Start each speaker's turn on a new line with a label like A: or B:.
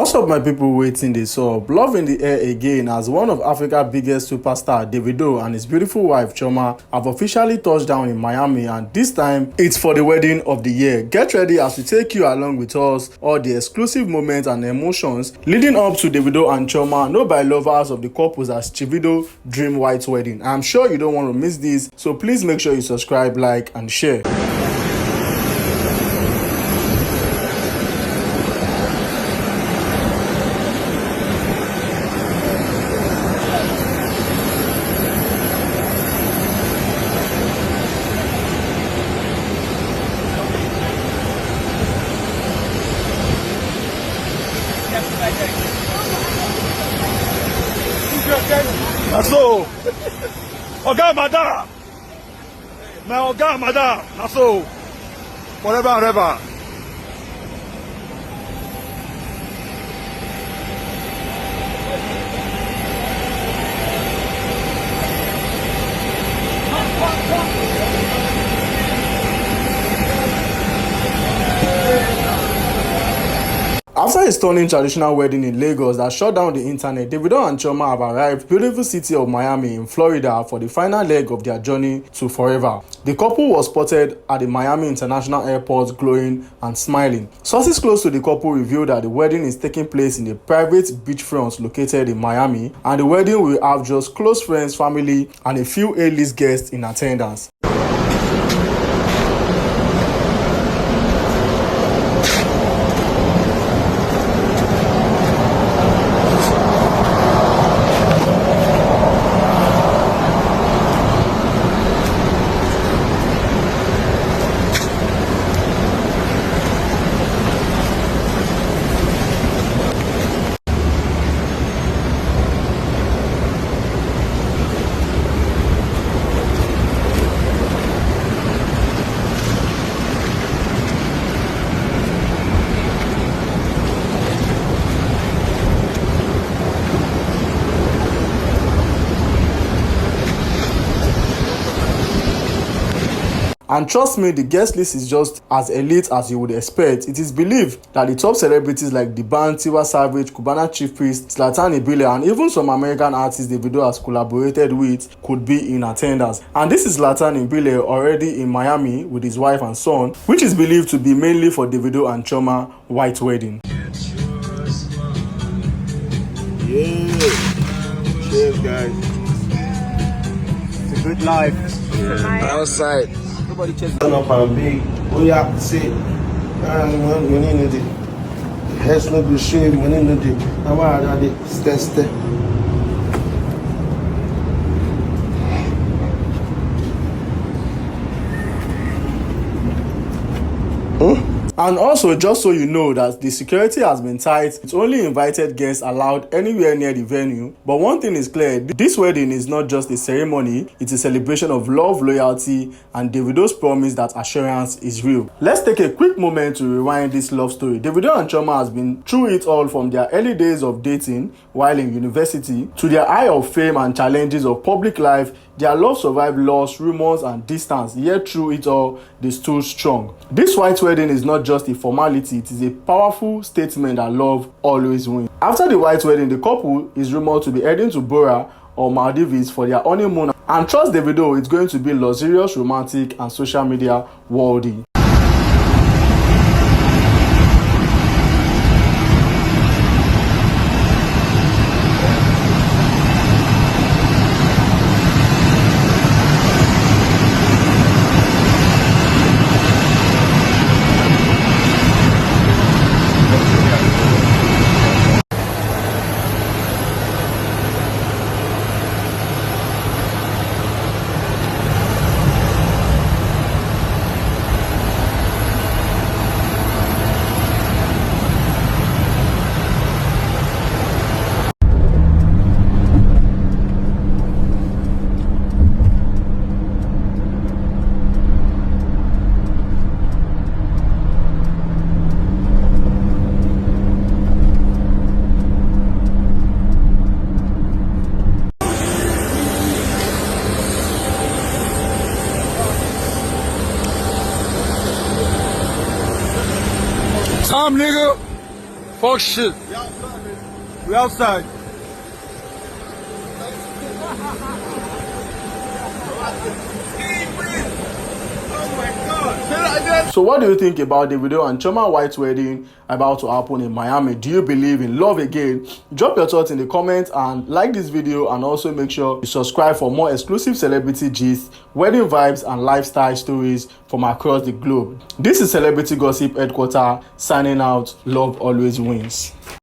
A: What's up my people waiting this up? Love in the air again as one of Africa's biggest superstars, Davido and his beautiful wife Chioma have officially touched down in Miami, and this time it's for the wedding of the year. Get ready as we take you along with us all the exclusive moments and emotions leading up to Davido and Chioma, known by lovers of the couples as ChiVido Dream White Wedding. I'm sure you don't want to miss this, so please make sure you subscribe, like and share.
B: Naso, Oga Madam, my Oga Madam, Naso, forever and ever.
A: After a stunning traditional wedding in Lagos that shut down the internet, Davido and Chioma have arrived beautiful city of Miami in Florida for the final leg of their journey to forever. The couple was spotted at the Miami International Airport glowing and smiling. Sources close to the couple revealed that the wedding is taking place in a private beachfront located in Miami, and the wedding will have just close friends, family, and a few A-list guests in attendance. And trust me, the guest list is just as elite as you would expect. It is believed that the top celebrities like the band Tiwa Savage, Cubana Chief Priest, Zlatan Ibile, and even some American artists Davido has collaborated with could be in attendance. And this is Zlatan Ibile already in Miami with his wife and son, which is believed to be mainly for Davido and Chioma white wedding.
B: Yeah, cheers guys. It's a good life. Yeah. Outside.
C: Turn up and big. Oh yeah, say, money no dey. Heads no go shave, money no dey. Now why are they stay?
A: And also, just so you know that the security has been tight, it's only invited guests allowed anywhere near the venue. But one thing is clear, this wedding is not just a ceremony, it's a celebration of love, loyalty, and Davido's promise that assurance is real. Let's take a quick moment to rewind this love story. Davido and Chioma has been through it all, from their early days of dating while in university to their eye of fame and challenges of public life. Their love survived loss, rumors, and distance, yet through it all, they stood strong. This white wedding is not just a formality, it is a powerful statement that love always wins. After the white wedding, the couple is rumored to be heading to Bora or Maldives for their honeymoon. And trust Davido, it's going to be luxurious, romantic, and social media worthy.
B: Tom, nigga. Fuck shit. We outside.
A: So what do you think about Davido and Chioma White's wedding about to happen in Miami? Do you believe in love again? Drop your thoughts in the comments and like this video, and also make sure you subscribe for more exclusive celebrity gist, wedding vibes and lifestyle stories from across the globe. This is Celebrity Gossip Headquarters signing out. Love always wins.